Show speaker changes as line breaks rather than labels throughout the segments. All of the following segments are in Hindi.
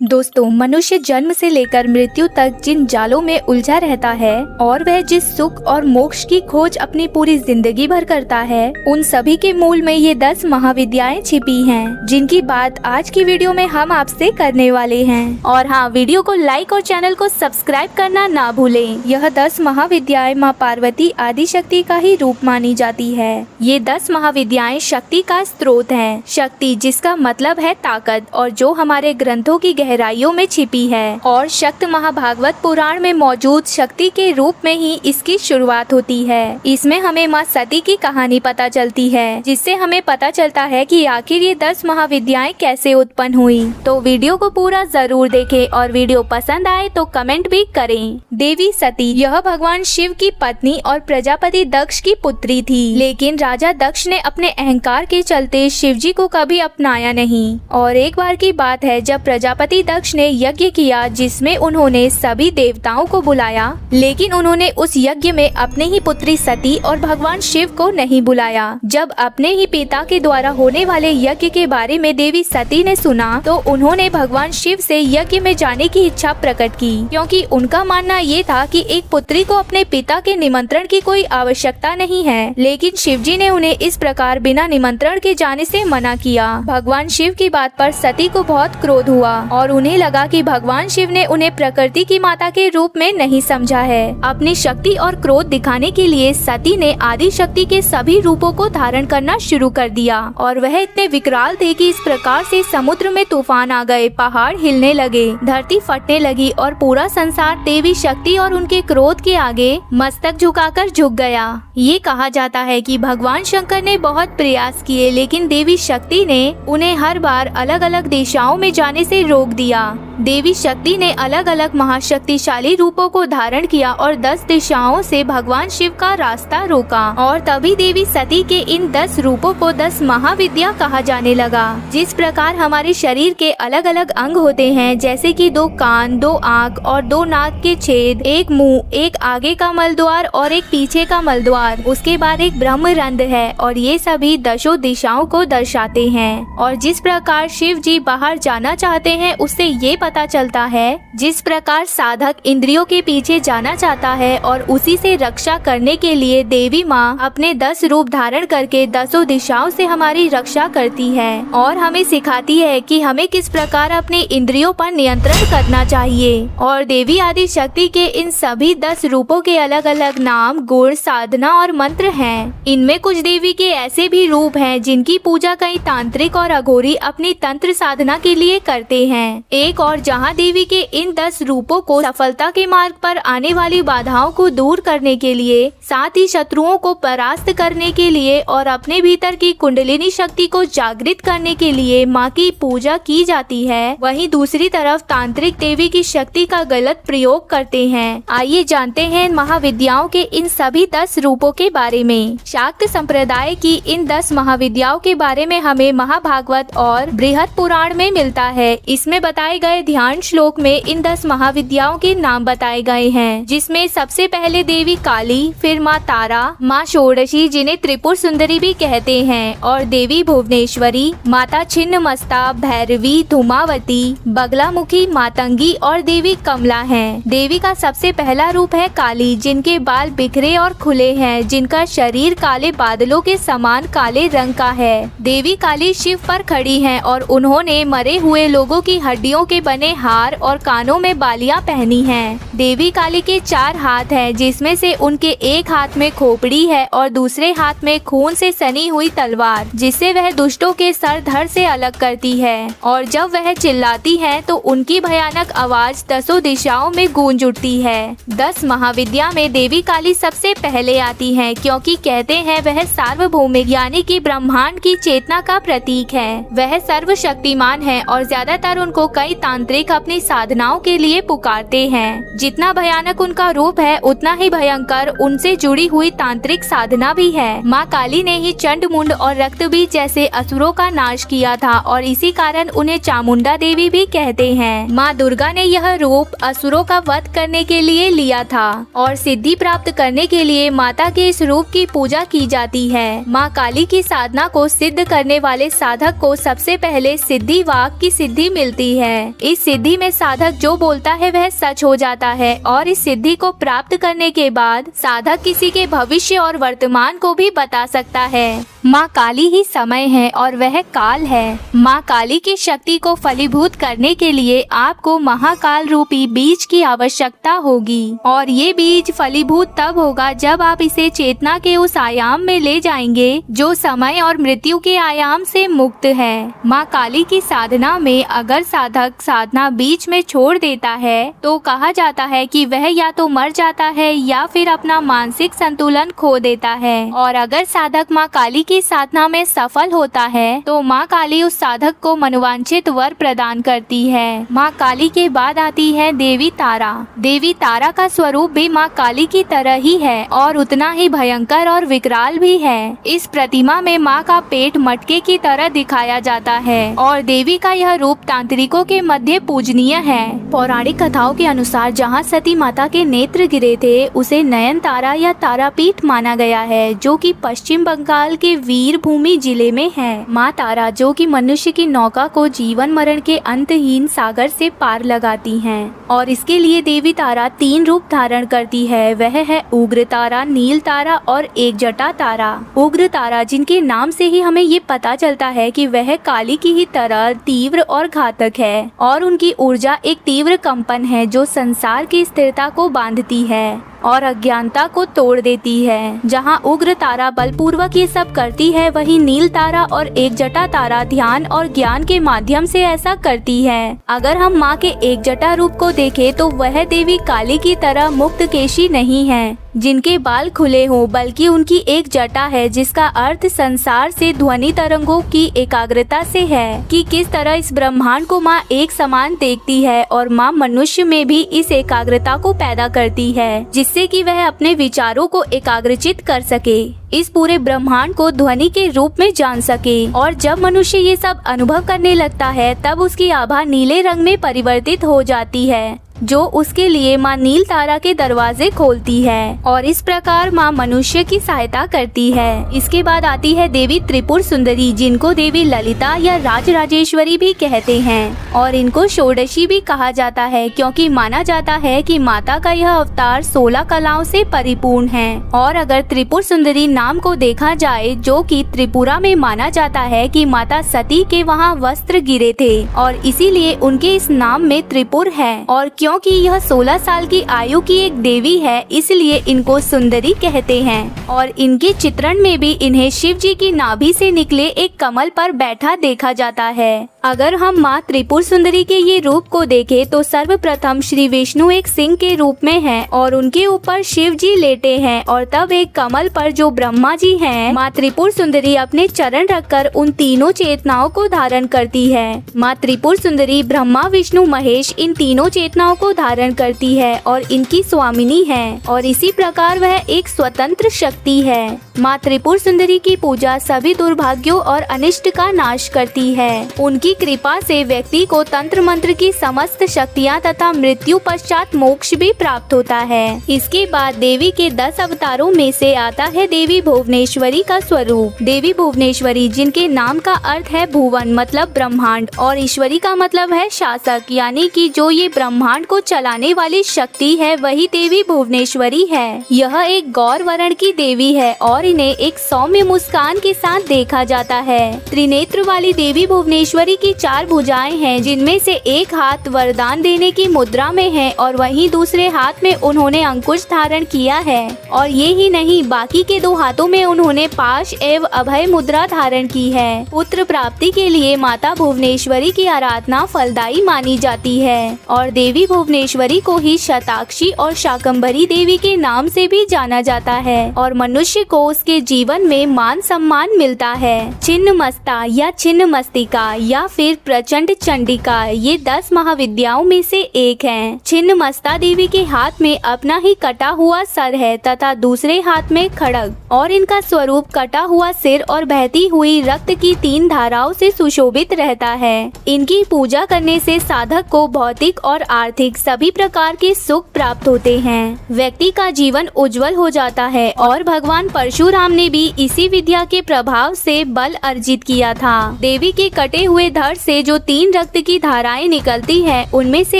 दोस्तों, मनुष्य जन्म से लेकर मृत्यु तक जिन जालों में उलझा रहता है और वह जिस सुख और मोक्ष की खोज अपनी पूरी जिंदगी भर करता है, उन सभी के मूल में ये 10 महाविद्याएं छिपी हैं, जिनकी बात आज की वीडियो में हम आपसे करने वाले हैं। और हाँ, वीडियो को लाइक और चैनल को सब्सक्राइब करना ना भूलें। यह 10 महाविद्याएं माँ पार्वती आदि शक्ति का ही रूप मानी जाती है। ये 10 महाविद्याएं शक्ति का स्रोत है। शक्ति जिसका मतलब है ताकत, और जो हमारे ग्रंथों की गहराइयों में छिपी है, और शक्त महाभागवत पुराण में मौजूद शक्ति के रूप में ही इसकी शुरुआत होती है। इसमें हमें माँ सती की कहानी पता चलती है, जिससे हमें पता चलता है कि आखिर ये 10 महाविद्याएं कैसे उत्पन्न हुई। तो वीडियो को पूरा जरूर देखें और वीडियो पसंद आए तो कमेंट भी करें। देवी सती यह भगवान शिव की पत्नी और प्रजापति दक्ष की पुत्री थी, लेकिन राजा दक्ष ने अपने अहंकार के चलते शिव जी को कभी अपनाया नहीं। और एक बार की बात है जब प्रजापति दक्ष ने यज्ञ किया, जिसमें उन्होंने सभी देवताओं को बुलाया, लेकिन उन्होंने उस यज्ञ में अपने ही पुत्री सती और भगवान शिव को नहीं बुलाया। जब अपने ही पिता के द्वारा होने वाले यज्ञ के बारे में देवी सती ने सुना, तो उन्होंने भगवान शिव से यज्ञ में जाने की इच्छा प्रकट की, क्योंकि उनका मानना ये था कि एक पुत्री को अपने पिता के निमंत्रण की कोई आवश्यकता नहीं है। लेकिन शिव जी ने उन्हें इस प्रकार बिना निमंत्रण के जाने से मना किया। भगवान शिव की बात पर सती को बहुत क्रोध हुआ और उन्हें लगा कि भगवान शिव ने उन्हें प्रकृति की माता के रूप में नहीं समझा है। अपनी शक्ति और क्रोध दिखाने के लिए सती ने आदि शक्ति के सभी रूपों को धारण करना शुरू कर दिया, और वह इतने विकराल थे कि इस प्रकार से समुद्र में तूफान आ गए, पहाड़ हिलने लगे, धरती फटने लगी और पूरा संसार देवी शक्ति और उनके क्रोध के आगे मस्तक झुकाकर झुक गया। ये कहा जाता है कि भगवान शंकर ने बहुत प्रयास किए, लेकिन देवी शक्ति ने उन्हें हर बार अलग अलग दिशाओं में जाने से रोक दिया। देवी शक्ति ने अलग अलग महाशक्तिशाली रूपों को धारण किया और 10 दिशाओं से भगवान शिव का रास्ता रोका, और तभी देवी सती के इन 10 रूपों को 10 महाविद्या कहा जाने लगा। जिस प्रकार हमारे शरीर के अलग अलग अंग होते हैं, जैसे कि 2 कान, 2 आँख और 2 नाक के छेद, एक मुंह, एक आगे का मलद्वार और एक पीछे का मलद्वार, उसके बाद एक ब्रह्मरंध्र है, और ये सभी 10 दिशाओं को दर्शाते हैं। और जिस प्रकार शिव जी बाहर जाना चाहते हैं, उससे ये पता चलता है जिस प्रकार साधक इंद्रियों के पीछे जाना चाहता है, और उसी से रक्षा करने के लिए देवी माँ अपने 10 रूप धारण करके 10 दिशाओं से हमारी रक्षा करती है और हमें सिखाती है कि हमें किस प्रकार अपने इंद्रियों पर नियंत्रण करना चाहिए। और देवी आदि शक्ति के इन सभी 10 रूपों के अलग अलग नाम, गुण, साधना और मंत्र हैं। इनमें कुछ देवी के ऐसे भी रूप हैं जिनकी पूजा कई तांत्रिक और अघोरी अपनी तंत्र साधना के लिए करते हैं। एक और जहाँ देवी के इन 10 रूपों को सफलता के मार्ग पर आने वाली बाधाओं को दूर करने के लिए, साथ ही शत्रुओं को परास्त करने के लिए और अपने भीतर की कुंडलिनी शक्ति को जागृत करने के लिए माँ की पूजा की जाती है, वहीं दूसरी तरफ तांत्रिक देवी की शक्ति का गलत प्रयोग करते हैं। आइए जानते हैं महाविद्याओं के इन सभी 10 रूपों के बारे में। शाक्त संप्रदाय की इन 10 महाविद्याओं के बारे में हमें महाभागवत और बृहद पुराण में मिलता है। इसमें बताए गए ध्यान श्लोक में इन 10 महाविद्याओं के नाम बताए गए हैं, जिसमें सबसे पहले देवी काली, फिर माँ तारा, माँ षोडशी जिन्हें त्रिपुर सुंदरी भी कहते हैं, और देवी भुवनेश्वरी, माता छिन्नमस्ता, भैरवी, धूमावती, बगलामुखी, मातंगी और देवी कमला हैं। देवी का सबसे पहला रूप है काली, जिनके बाल बिखरे और खुले हैं, जिनका शरीर काले बादलों के समान काले रंग का है। देवी काली शिव पर खड़ी हैं और उन्होंने मरे हुए लोगों की हड्डियों के बने हार और कानों में बालियां पहनी हैं। देवी काली के 4 हाथ हैं, जिसमें से उनके एक हाथ में खोपड़ी है और दूसरे हाथ में खून से सनी हुई तलवार, जिससे वह दुष्टों के सर धड़ से अलग करती है। और जब वह चिल्लाती है तो उनकी भयानक आवाज 10 दिशाओं में गूंज उठती है। 10 महाविद्या में देवी काली सबसे पहले आती है, क्योंकि कहते हैं वह सार्वभौमिक यानी कि ब्रह्मांड की चेतना का प्रतीक है। वह सर्वशक्तिमान है और ज्यादातर उनको कई तांत्रिक अपनी साधनाओं के लिए पुकारते हैं। जितना भयानक उनका रूप है, उतना ही भयंकर उनसे जुड़ी हुई तांत्रिक साधना भी है। माँ काली ने ही चंडमुंड और रक्तबीज जैसे असुरों का नाश किया था, और इसी कारण उन्हें चामुंडा देवी भी कहते हैं। माँ दुर्गा ने यह रूप असुरों का वध करने के लिए लिया था, और सिद्धि प्राप्त करने के लिए माता के इस रूप की पूजा की जाती है। माँ काली की साधना को सिद्ध करने वाले साधक को सबसे पहले सिद्धि वाक की सिद्धि मिलती है। इस सिद्धि में साधक जो बोलता है वह सच हो जाता है और इस सिद्धि को प्राप्त करने के बाद साधक किसी के भविष्य और वर्तमान को भी बता सकता है। माँ काली ही समय है और वह काल है। माँ काली की शक्ति को फलीभूत करने के लिए आपको महाकाल रूपी बीज की आवश्यकता होगी और ये बीज फलीभूत तब होगा जब आप इसे चेतना के उस आयाम में ले जाएंगे जो समय और मृत्यु के आयाम से मुक्त है। माँ काली की साधना में अगर साधक साधना बीच में छोड़ देता है तो कहा जाता है कि वह या तो मर जाता है या फिर अपना मानसिक संतुलन खो देता है। और अगर साधक माँ काली की साधना में सफल होता है तो माँ काली उस साधक को मनोवांछित वर प्रदान करती है। माँ काली के बाद आती है देवी तारा। देवी तारा का स्वरूप भी माँ काली की तरह ही है और उतना ही भयंकर और विकराल भी है। इस प्रतिमा में माँ का पेट मटके की तरह दिखाया जाता है और देवी का यह रूप तांत्रिकों के मध्य पूजनीय है। पौराणिक कथाओं के अनुसार जहाँ सती माता के नेत्र गिरे थे उसे नयन तारा या तारापीठ माना गया है, जो कि पश्चिम बंगाल के वीरभूमि जिले में है। माँ तारा जो कि मनुष्य की नौका को जीवन मरण के अंतहीन सागर से पार लगाती हैं और इसके लिए देवी तारा 3 रूप धारण करती है। वह है उग्र तारा, नील तारा और एक जटा तारा। उग्र तारा जिनके नाम से ही हमें ये पता चलता है कि वह काली की ही तरह तीव्र और घातक है और उनकी ऊर्जा एक तीव्र कंपन है जो संसार की स्थिरता को बांधती है और अज्ञानता को तोड़ देती है। जहाँ उग्र तारा बलपूर्वक ये सब करती है वहीं नील तारा और एक जटा तारा ध्यान और ज्ञान के माध्यम से ऐसा करती है। अगर हम माँ के एक जटा रूप को देखें तो वह देवी काली की तरह मुक्त केशी नहीं है जिनके बाल खुले हों, बल्कि उनकी एक जटा है जिसका अर्थ संसार से ध्वनि तरंगों की एकाग्रता से है कि किस तरह इस ब्रह्मांड को माँ एक समान देखती है और माँ मनुष्य में भी इस एकाग्रता को पैदा करती है जिससे कि वह अपने विचारों को एकाग्रचित कर सके, इस पूरे ब्रह्मांड को ध्वनि के रूप में जान सके। और जब मनुष्य ये सब अनुभव करने लगता है तब उसकी आभा नीले रंग में परिवर्तित हो जाती है जो उसके लिए माँ नील तारा के दरवाजे खोलती है और इस प्रकार माँ मनुष्य की सहायता करती है। इसके बाद आती है देवी त्रिपुर सुंदरी जिनको देवी ललिता या राजराजेश्वरी भी कहते हैं और इनको षोडशी भी कहा जाता है क्योंकि माना जाता है कि माता का यह अवतार 16 कलाओं से परिपूर्ण है। और अगर त्रिपुर सुंदरी नाम को देखा जाए जो कि त्रिपुरा में माना जाता है कि माता सती के वहाँ वस्त्र गिरे थे और इसीलिए उनके इस नाम में त्रिपुर है। और क्योंकि यह 16 साल की आयु की एक देवी है इसलिए इनको सुंदरी कहते हैं और इनके चित्रण में भी इन्हें शिव जी की नाभि से निकले एक कमल पर बैठा देखा जाता है। अगर हम माँ त्रिपुर सुंदरी के ये रूप को देखें तो सर्वप्रथम श्री विष्णु एक सिंह के रूप में हैं और उनके ऊपर शिव जी लेटे हैं और तब एक कमल पर जो ब्रह्मा जी हैं माँ त्रिपुर सुंदरी अपने चरण रखकर उन तीनों चेतनाओं को धारण करती है। माँ त्रिपुर सुंदरी ब्रह्मा विष्णु महेश इन तीनों चेतनाओं को धारण करती है और इनकी स्वामिनी है और इसी प्रकार वह एक स्वतंत्र शक्ति है। माँ त्रिपुर सुंदरी की पूजा सभी दुर्भाग्यों और अनिष्ट का नाश करती है। उनकी कृपा से व्यक्ति को तंत्र मंत्र की समस्त शक्तियाँ तथा मृत्यु पश्चात मोक्ष भी प्राप्त होता है। इसके बाद देवी के 10 अवतारों में से आता है देवी भुवनेश्वरी का स्वरूप। देवी भुवनेश्वरी जिनके नाम का अर्थ है भुवन मतलब ब्रह्मांड और ईश्वरी का मतलब है शासक, यानी कि जो ये ब्रह्मांड को चलाने वाली शक्ति है वही देवी भुवनेश्वरी है। यह एक गौर वर्ण की देवी है और इन्हें एक सौम्य मुस्कान के साथ देखा जाता है। त्रिनेत्र वाली देवी भुवनेश्वरी की 4 भुजाएं हैं जिनमें से एक हाथ वरदान देने की मुद्रा में है और वहीं दूसरे हाथ में उन्होंने अंकुश धारण किया है और ये ही नहीं बाकी के 2 हाथों में उन्होंने पाश एवं अभय मुद्रा धारण की है। पुत्र प्राप्ति के लिए माता भुवनेश्वरी की आराधना फलदायी मानी जाती है और देवी भुवनेश्वरी को ही शताक्षी और शाकंभरी देवी के नाम से भी जाना जाता है और मनुष्य को उसके जीवन में मान सम्मान मिलता है। छिन्नमस्ता या छिन्नमस्तिका या फिर प्रचंड चंडिका ये 10 महाविद्याओं में से एक है। छिन्नमस्ता देवी के हाथ में अपना ही कटा हुआ सर है तथा दूसरे हाथ में खड्ग और इनका स्वरूप कटा हुआ सिर और बहती हुई रक्त की 3 धाराओं से सुशोभित रहता है। इनकी पूजा करने से साधक को भौतिक और आर्थिक सभी प्रकार के सुख प्राप्त होते हैं। व्यक्ति का जीवन उज्जवल हो जाता है और भगवान परशुराम ने भी इसी विद्या के प्रभाव से बल अर्जित किया था। देवी के कटे हुए धड़ से जो 3 रक्त की धाराएं निकलती है, उनमें से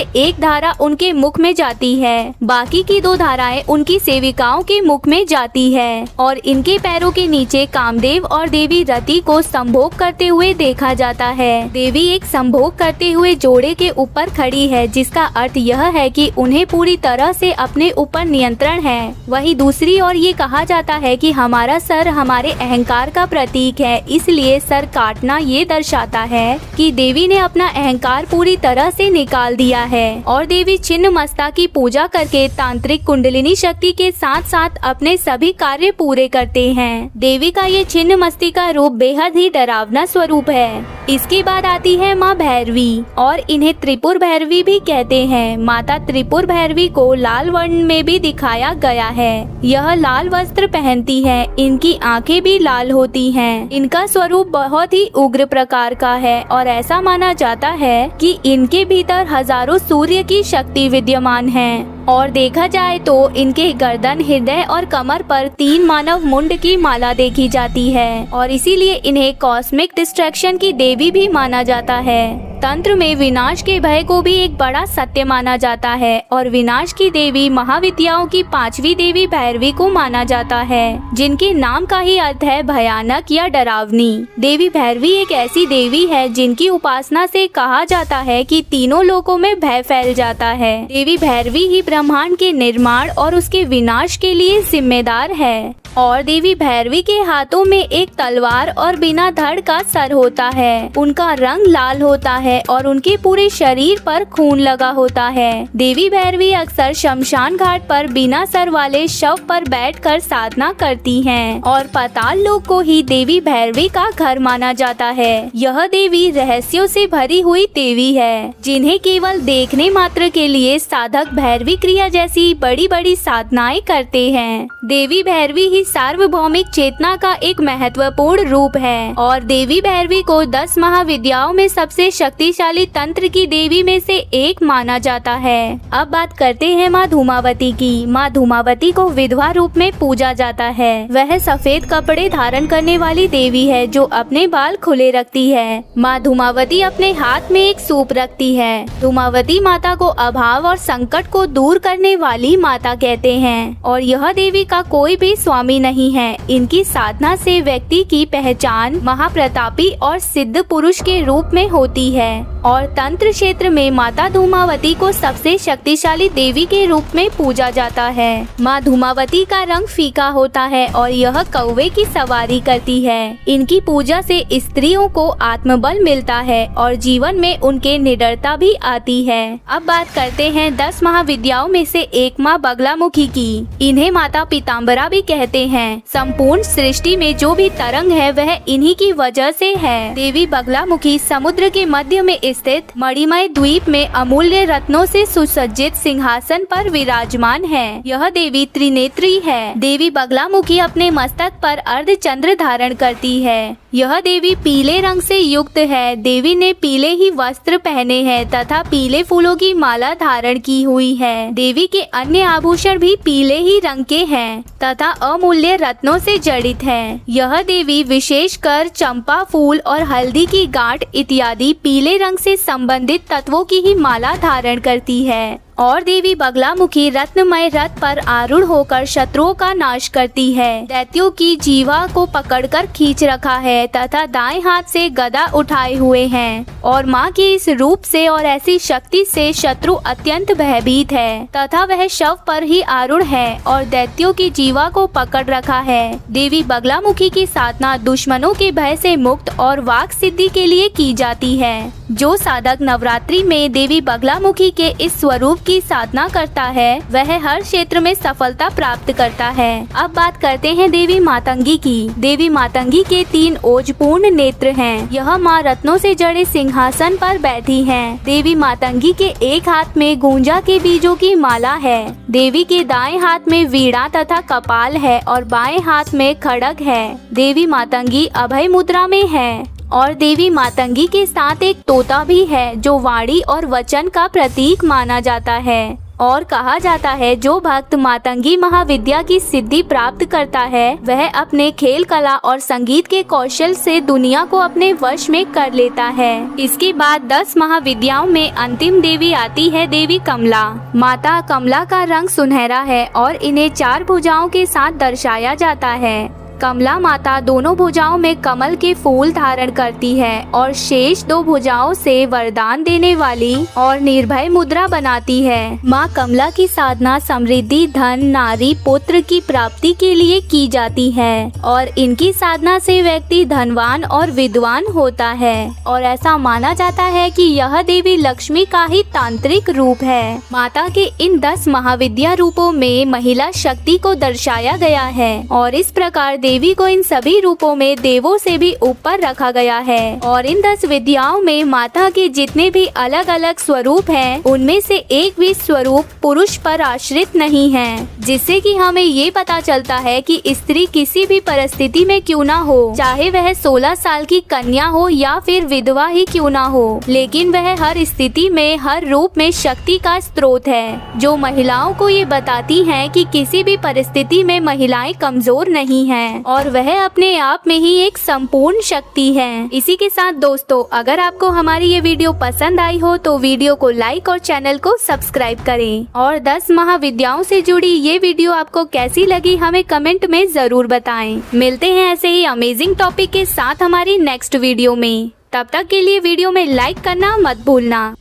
एक धारा उनके मुख में जाती है, बाकी की 2 धाराएं उनकी सेविकाओं के मुख में जाती है और इनके पैरों के नीचे कामदेव और देवी रति को संभोग करते हुए देखा जाता है। देवी एक संभोग करते हुए जोड़े के ऊपर खड़ी है, जिसका अर्थ यह है कि उन्हें पूरी तरह से अपने ऊपर नियंत्रण है। वहीं दूसरी ओर ये कहा जाता है कि हमारा सर हमारे अहंकार का प्रतीक है, इसलिए सर काटना ये दर्शाता है कि देवी ने अपना अहंकार पूरी तरह से निकाल दिया है और देवी छिन्नमस्ता की पूजा करके तांत्रिक कुंडलिनी शक्ति के साथ साथ अपने सभी कार्य पूरे करते हैं। देवी का ये छिन्नमस्ती का रूप बेहद ही डरावना स्वरूप है। इसके बाद आती है माँ भैरवी और इन्हें त्रिपुर भैरवी भी कहते हैं। माता त्रिपुर भैरवी को लाल वर्ण में भी दिखाया गया है। यह लाल वस्त्र पहनती है, इनकी आंखें भी लाल होती हैं। इनका स्वरूप बहुत ही उग्र प्रकार का है और ऐसा माना जाता है कि इनके भीतर हजारों सूर्य की शक्ति विद्यमान है। और देखा जाए तो इनके गर्दन, हृदय और कमर पर 3 मानव मुंड की माला देखी जाती है और इसीलिए इन्हें कॉस्मिक डिस्ट्रैक्शन की देवी भी माना जाता है। तंत्र में विनाश के भय को भी एक बड़ा सत्य माना जाता है और विनाश की देवी महाविद्याओं की 5वीं देवी भैरवी को माना जाता है, जिनके नाम का ही अर्थ है भयानक या डरावनी। देवी भैरवी एक ऐसी देवी है जिनकी उपासना से कहा जाता है कि तीनों लोकों में भय फैल जाता है। देवी भैरवी ही ब्रह्मांड के निर्माण और उसके विनाश के लिए जिम्मेदार है और देवी भैरवी के हाथों में एक तलवार और बिना धड़ का सर होता है। उनका रंग लाल होता है और उनके पूरे शरीर पर खून लगा होता है। देवी भैरवी अक्सर शमशान घाट पर बिना सर वाले शव पर बैठकर साधना करती हैं और पाताल लोक को ही देवी भैरवी का घर माना जाता है। यह देवी रहस्यों से भरी हुई देवी है, जिन्हें केवल देखने मात्र के लिए साधक भैरवी क्रिया जैसी बड़ी बड़ी साधनाएं करते हैं। देवी भैरवी ही सार्वभौमिक चेतना का एक महत्वपूर्ण रूप है और देवी भैरवी को 10 महाविद्याओं में सबसे शक्तिशाली तंत्र की देवी में से एक माना जाता है। अब बात करते हैं माँ धूमावती की। माँ धूमावती को विधवा रूप में पूजा जाता है। वह सफेद कपड़े धारण करने वाली देवी है जो अपने बाल खुले रखती है। माँ धूमावती अपने हाथ में एक सूप रखती है। धूमावती माता को अभाव और संकट को दूर करने वाली माता कहते हैं और यह देवी का कोई भी स्वामी नहीं है। इनकी साधना से व्यक्ति की पहचान महाप्रतापी और सिद्ध पुरुष के रूप में होती है और तंत्र क्षेत्र में माता धूमावती को सबसे शक्तिशाली देवी के रूप में पूजा जाता है। माँ धूमावती का रंग फीका होता है और यह कौवे की सवारी करती है। इनकी पूजा से स्त्रियों को आत्मबल मिलता है और जीवन में उनके निडरता भी आती है। अब बात करते हैं 10 महाविद्याओं में से एक माँ बगलामुखी की। इन्हें माता पीताम्बरा भी कहते हैं। संपूर्ण सृष्टि में जो भी तरंग है वह इन्हीं की वजह से है। देवी बगलामुखी समुद्र के मध्य में स्थित मणिमय द्वीप में अमूल्य रत्नों से सुसज्जित सिंहासन पर विराजमान है। यह देवी त्रिनेत्री है। देवी बगलामुखी अपने मस्तक पर अर्धचंद्र धारण करती है। यह देवी पीले रंग से युक्त है। देवी ने पीले ही वस्त्र पहने हैं तथा पीले फूलों की माला धारण की हुई है। देवी के अन्य आभूषण भी पीले ही रंग के हैं तथा अमूल्य रत्नों से जड़ित है। यह देवी विशेषकर चंपा फूल और हल्दी की गांठ इत्यादि पीले रंग से संबंधित तत्वों की ही माला धारण करती है और देवी बगलामुखी रत्नमय रथ पर आरूढ़ होकर शत्रुओं का नाश करती है। दैत्यों की जीवा को पकड़कर खींच रखा है तथा दाएं हाथ से गदा उठाए हुए हैं और मां के इस रूप से और ऐसी शक्ति से शत्रु अत्यंत भयभीत है तथा वह शव पर ही आरूढ़ है और दैत्यों की जीवा को पकड़ रखा है। देवी बगलामुखी की साधना दुश्मनों के भय से मुक्त और वाक सिद्धि के लिए की जाती है। जो साधक नवरात्रि में देवी बगलामुखी के इस स्वरूप की साधना करता है वह हर क्षेत्र में सफलता प्राप्त करता है। अब बात करते हैं देवी मातंगी की। देवी मातंगी के 3 ओजपूर्ण नेत्र हैं। यह माँ रत्नों से जड़े सिंहासन पर बैठी हैं। देवी मातंगी के एक हाथ में गुंजा के बीजों की माला है। देवी के दाएं हाथ में वीणा तथा कपाल है और बाएं हाथ में खड्ग है। देवी मातंगी अभय मुद्रा में है और देवी मातंगी के साथ एक तोता भी है जो वाणी और वचन का प्रतीक माना जाता है। और कहा जाता है जो भक्त मातंगी महाविद्या की सिद्धि प्राप्त करता है वह अपने खेल कला और संगीत के कौशल से दुनिया को अपने वश में कर लेता है। इसके बाद 10 महाविद्याओं में अंतिम देवी आती है देवी कमला। माता कमला का रंग सुनहरा है और इन्हें 4 भुजाओं के साथ दर्शाया जाता है। कमला माता दोनों भुजाओं में कमल के फूल धारण करती है और शेष 2 भुजाओं से वरदान देने वाली और निर्भय मुद्रा बनाती है। माँ कमला की साधना समृद्धि, धन, नारी, पुत्र की प्राप्ति के लिए की जाती है और इनकी साधना से व्यक्ति धनवान और विद्वान होता है और ऐसा माना जाता है कि यह देवी लक्ष्मी का ही तांत्रिक रूप है। माता के इन 10 महाविद्या रूपों में महिला शक्ति को दर्शाया गया है और इस प्रकार देवी को इन सभी रूपों में देवों से भी ऊपर रखा गया है और इन 10 विद्याओं में माता के जितने भी अलग अलग स्वरूप हैं, उनमें से एक भी स्वरूप पुरुष पर आश्रित नहीं है, जिससे कि हमें ये पता चलता है कि स्त्री किसी भी परिस्थिति में क्यों ना हो, चाहे वह 16 साल की कन्या हो या फिर विधवा ही क्यों ना हो, लेकिन वह हर स्थिति में हर रूप में शक्ति का स्रोत है, जो महिलाओं को ये बताती है कि किसी भी परिस्थिति में महिलाएं कमजोर नहीं हैं और वह अपने आप में ही एक संपूर्ण शक्ति है। इसी के साथ दोस्तों, अगर आपको हमारी ये वीडियो पसंद आई हो तो वीडियो को लाइक और चैनल को सब्सक्राइब करें और 10 महाविद्याओं से जुड़ी ये वीडियो आपको कैसी लगी हमें कमेंट में जरूर बताएं। मिलते हैं ऐसे ही अमेजिंग टॉपिक के साथ हमारी नेक्स्ट वीडियो में। तब तक के लिए वीडियो में लाइक करना मत भूलना।